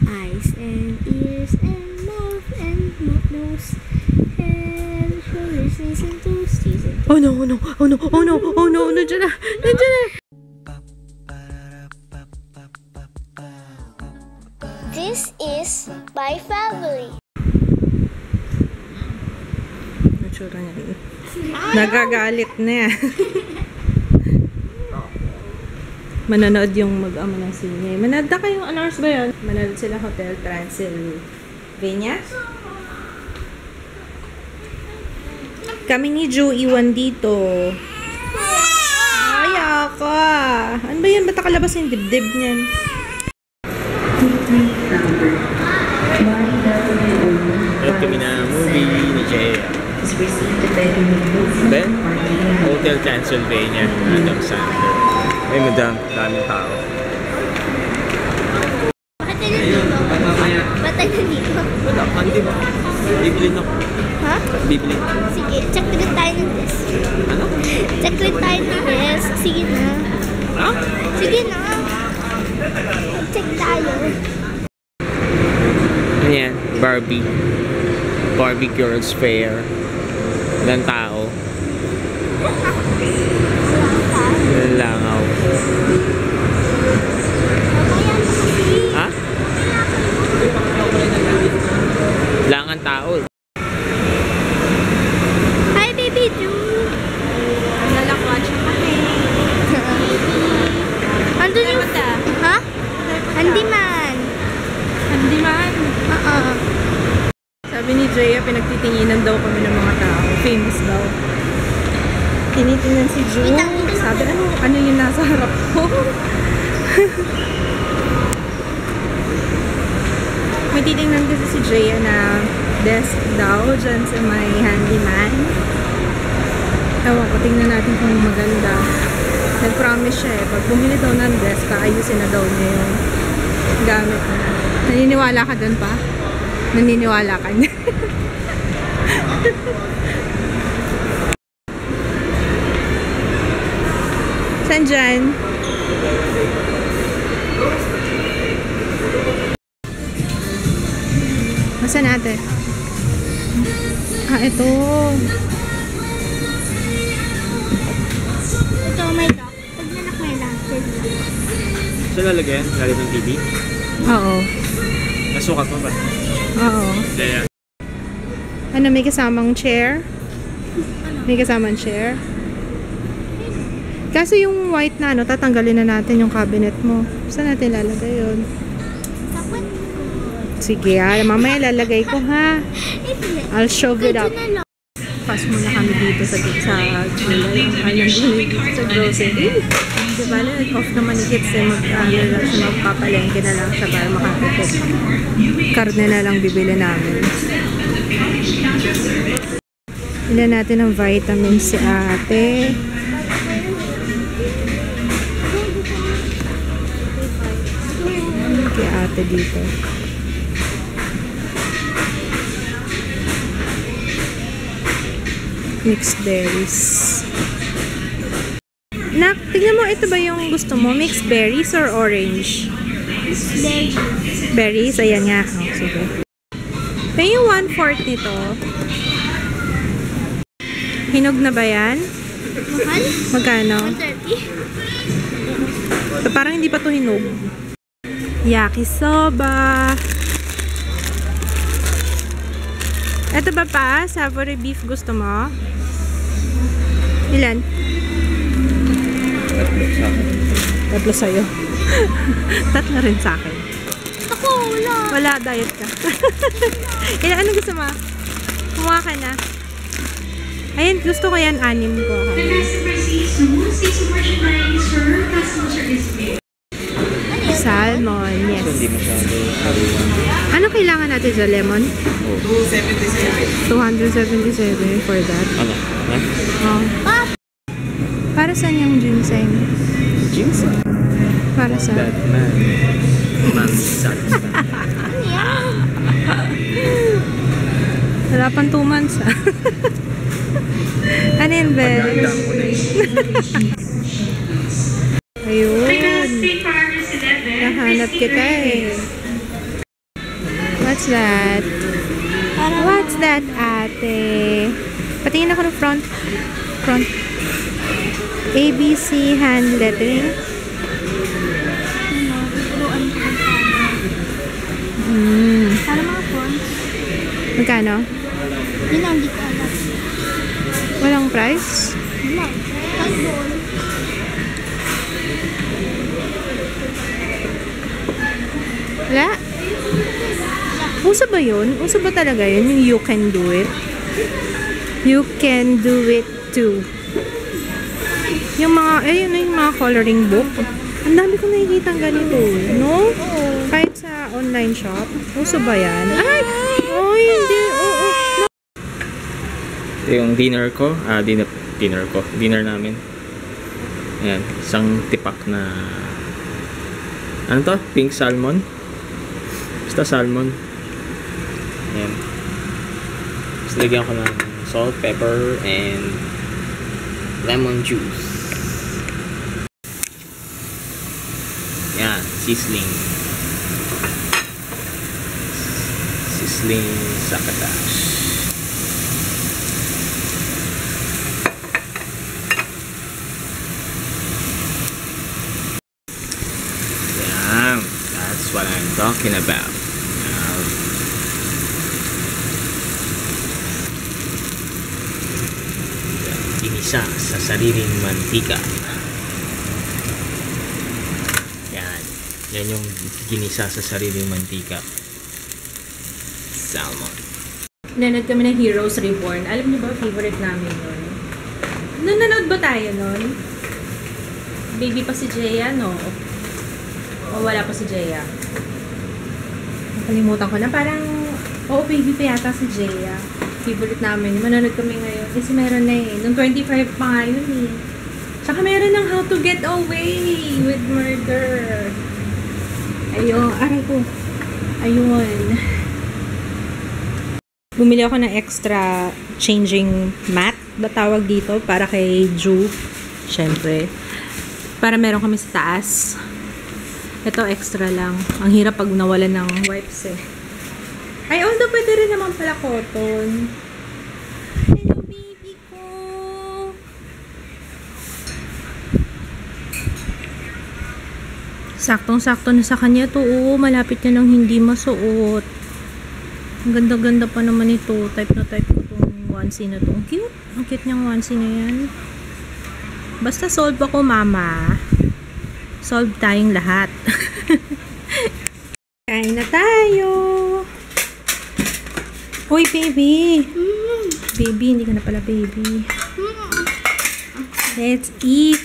eyes and ears and mouth and nose, head, shoulders, knees and toes, Oh no, oh no, oh no, oh no, oh no, nandiyan na, nandiyan na. This is my family. Natsura niya. Nagagalit na. Manonood yung mag-ama ng sine. Manood na kayong announce ba yun? Manood sila Hotel Transylvania. Kami ni Joe iwan dito. Ay, ako. Ano ba yun? Ba't nakalabas yung dibdib niyan? Meron kami na movie ni Jaya. Then, Hotel Transylvania, Adam Sandler. Ay, madam, daming tao. Bakit tayo nandito? Ba't tayo nandito? Wala, hindi ba? Bibili na. Ha? Bibili. Sige, check ulit tayo ng desk. Ano? Check ulit tayo ng desk. Sige na. Ha? Sige na. Check tayo. Ano yan? Barbie. Barbie Girls Fair. Ilang tao. Langaw. Ha? Langan tao. Hi, baby Drew. Nalakwatch kami. Andun yung... Ha? Handyman. Handyman. Sabi ni Jaya, pinagtitinginan daw kami ng mga tao. Famous daw. Tinitingnan si Joe. Sabi, ano yung nasa harap ko? May titingnan kasi si Jaya na desk daw dyan sa may handyman. Ewan ko, tingnan natin kung maganda. Nag-promise siya eh. Pag bumili daw ng desk, kaayusin na daw niya yung gamit na. Naniniwala ka dun pa? Naniniwala ka niya. Saan dyan? Masa natin? Ito. Ito, may lock. Pag nanak may lock. Saan lalagyan? Lalagyan ng TV? Oo. Nasukat mo ba? Oo. Jaya. Ano, may kasamang chair? May kasamang chair? Kaso yung white na, tatanggalin na natin yung cabinet mo. Saan natin lalagay yun? Sige, mamaya lalagay ko, ha? I'll shove it up. Pas muna kami dito sa grocery. Diba, off naman ni Kids magpapalengke na lang siya para makakapit. Karne na lang bibili namin. Ilan natin ang vitamins si ate. Kay ate dito. Mixed berries. Nak, tignan mo, ito ba yung gusto mo? Mixed berries or orange? Berries. Berries? Ayan nga. Oh, sige. May yung 1/4 nito. Hinog na ba yan? Mahal? Magkano? 130. Parang hindi pa to hinog. Yakisoba. Ito ba pa? Savory beef gusto mo? Ilan? Tatlo sa'yo. Tatlo rin sa'kin. Ako, wala. Wala, diet ka. Ilan, ano gusto mo? Kumuha ka na. Ayun, gusto ko yan, 6 ko. Salmon, yes. Ano kailangan natin sa lemon? 277 for that. Ano? Oh. Para saan yung ginseng? Ginseng? Para sa... That man. Mamsat. Ano yan? Wala pang 2 months, ah. Ano yun, Ben? Ayun. Nahanap kita, eh. What's that? Parang What's that, ate? Patingin ako ng front. ABC hand lettering. Turuan ko ng Parang mga fonts. Magkano? Yun ang hindi ko alam. Walang price? Wala. Handball. Wala? Uso ba yun? Uso ba talaga yun? Yung you can do it? You can do it too. Yung mga, ayun na yung mga coloring book. Ang dami ko nakikita ganito. No? Kahit sa online shop. Uso ba yan? Ay! Oh, hindi. Oo. No. Ito yung dinner ko. Dinner namin. Ayan. Isang tipak na ano to? Pink salmon. Basta salmon. Ayan. Tapos lagyan ko ng salt, pepper, and lemon juice. Yan, sizzling. Sizzling succotash. Yan, that's what I'm talking about. Ginisa sa sariling mantika. Yan yung ginisa sa sariling mantika. Salmon. Nanood kami ng Heroes Reborn. Alam niyo ba, favorite namin yun? Nanonood ba tayo nun? Baby pa si Jeya, no? O wala pa si Jeya? Nakalimutan ko na. Parang, baby pa yata si Jeya. Favorite namin. Manonood kami ngayon. Kasi meron na eh. Nung 25 pa nga yun eh. Tsaka meron ng How to Get Away with Murder. Ayun, aray ko. Ayun. Bumili ako ng extra changing mat. Ba tawag dito? Para kay Drew. Siyempre. Para meron kami sa taas. Ito extra lang. Ang hirap pag nawalan ng wipes eh. Ay, although pwede rin naman pala cotton. Hello, baby ko. Saktong-sakto na sa kanya to. Oo, malapit na nang hindi masuot. Ang ganda-ganda pa naman ito. Type na type ko itong onesie na to. Ang cute. Ang cute niyang onesie na yan. Basta solve ako, mama. Solve tayong lahat. Kain na tayo. Uy, baby. Baby, hindi ka na pala baby. Let's eat.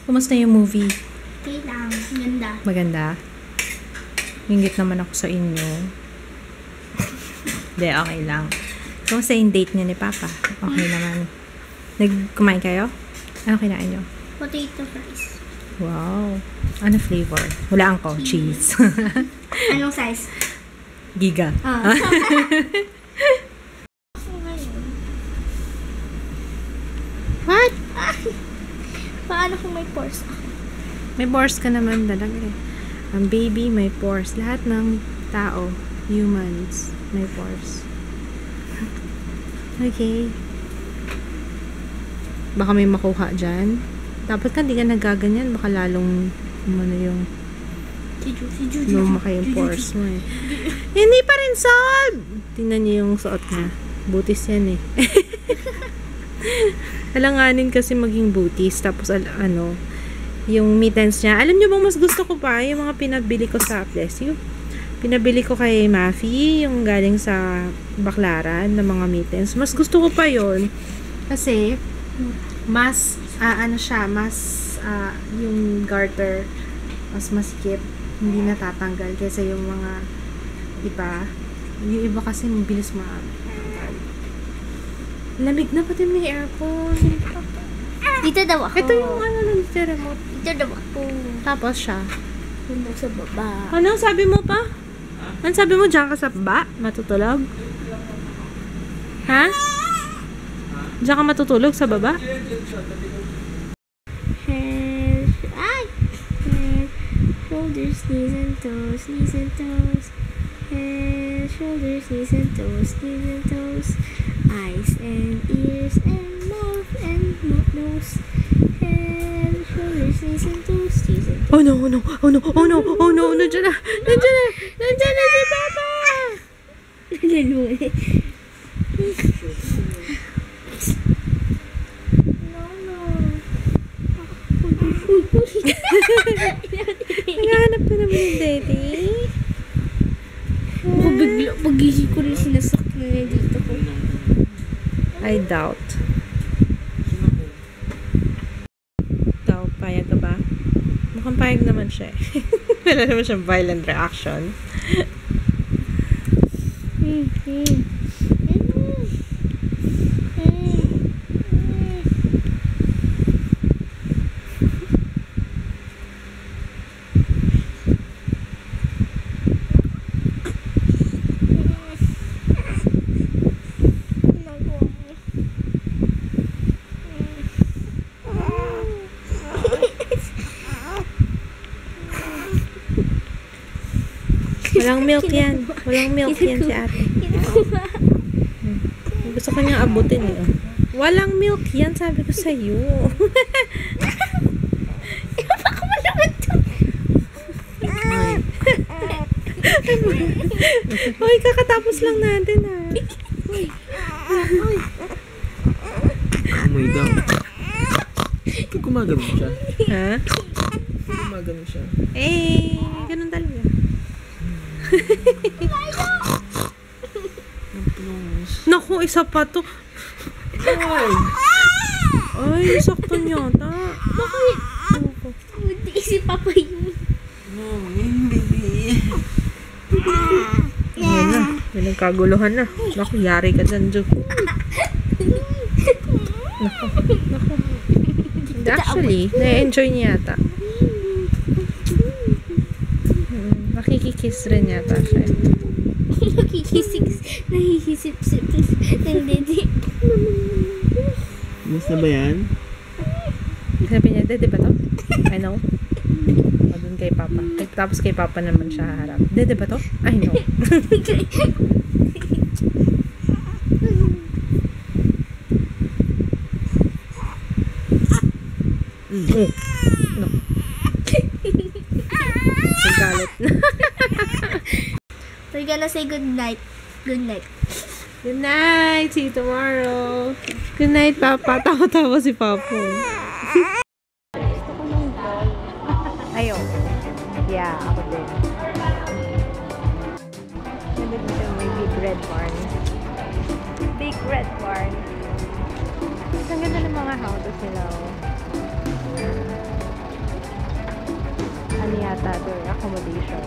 Kumusta yung movie? Okay lang. Ganda. Maganda. Minggit naman ako sa inyo. Hindi, okay lang. Kumusta yung date niya ni Papa? Okay naman. Nagkumain kayo? Ano kinain nyo? Potato fries. Wow. Ano flavor? Hulaan ko. Cheese. Anong size? Giga. What? Paano kung may pores ako? May pores ka naman talaga eh. Ang baby may pores. Lahat ng tao, humans, may pores. Okay. Baka may makuha dyan. Dapat ka, di ka nagaganyan. Baka lalong umano yung lumaki yung pores mo eh. Hindi pa rin solve! Tingnan niyo yung suot niya. Butis yan eh. Alanganin kasi maging butis. Tapos ano, yung mittens niya. Alam niyo bang mas gusto ko pa yung mga pinabili ko sa Bless You? Pinabili ko kay Mafi, yung galing sa Baklaran na mga mittens. Mas gusto ko pa yon kasi mas ano siya, mas yung garter mas masikip, hindi natatanggal kaysa yung mga iba. Yung iba kasi mabilis matanggal. Lamig na, pati may aircon. Dito daw ako. Ito yung ano ng remote. Dito daw ako. Tapos siya. Dito sa baba. Ano sabi mo pa? Ano sabi mo, diyan ka sa baba? Matutulog? Ha? Diyan ka matutulog sa baba? Ay! shoulders, knees and toes, knees and toes. Head, shoulders, knees and toes, knees and toes. Eyes and ears and mouth and nose. Head, shoulders, knees and toes, knees and toes. Oh no, oh no, oh no, oh no, oh no, nandiyan na, nandiyan na, nandiyan na si Papa! Naghahanap ka naman yung daddy. Ako bigla, pag-isip ko rin sinasaktan niya dito ko. I doubt. Ikaw, payag ka ba? Mukhang payag naman siya eh. Wala naman siyang violent reaction. Walang milk yan. Walang milk yan si ate. Gusto ko niyang abutin eh. Walang milk yan, sabi ko sa'yo. Baka mo naman ito. Hoy, kakatapos lang natin ha. Amoy daw. Pag gumagano siya. Ha? Pag gumagano siya. Eh, ganun talaga. Naku, isa pa to. Ay, sakto niyata. Bakit? Hindi si Papa yun. No, baby. Ayan na. May nagkaguluhan na. Naku, yari ka dyan, Jo. Naku, naku. Actually, na-enjoy niya yata. Nakikikiss rin yata siya. Nahihisip-sip ng dede. Mas na ba yan? Sabi niya, dede ba to? I know. O, dun kay Papa. Tapos kay Papa naman siya haharap. Dede ba to? I know. No. Galit na. We're gonna say good night. Good night. Good night. See you tomorrow. Good night, Papa. Tawa-tawa si Papa. Gusto ko ng ball. Ayaw. Yeah, ako din. Nandito siya may big red barn. Big red barn. Ang ganda ng mga houses nila. Ano yata ito? Accommodation.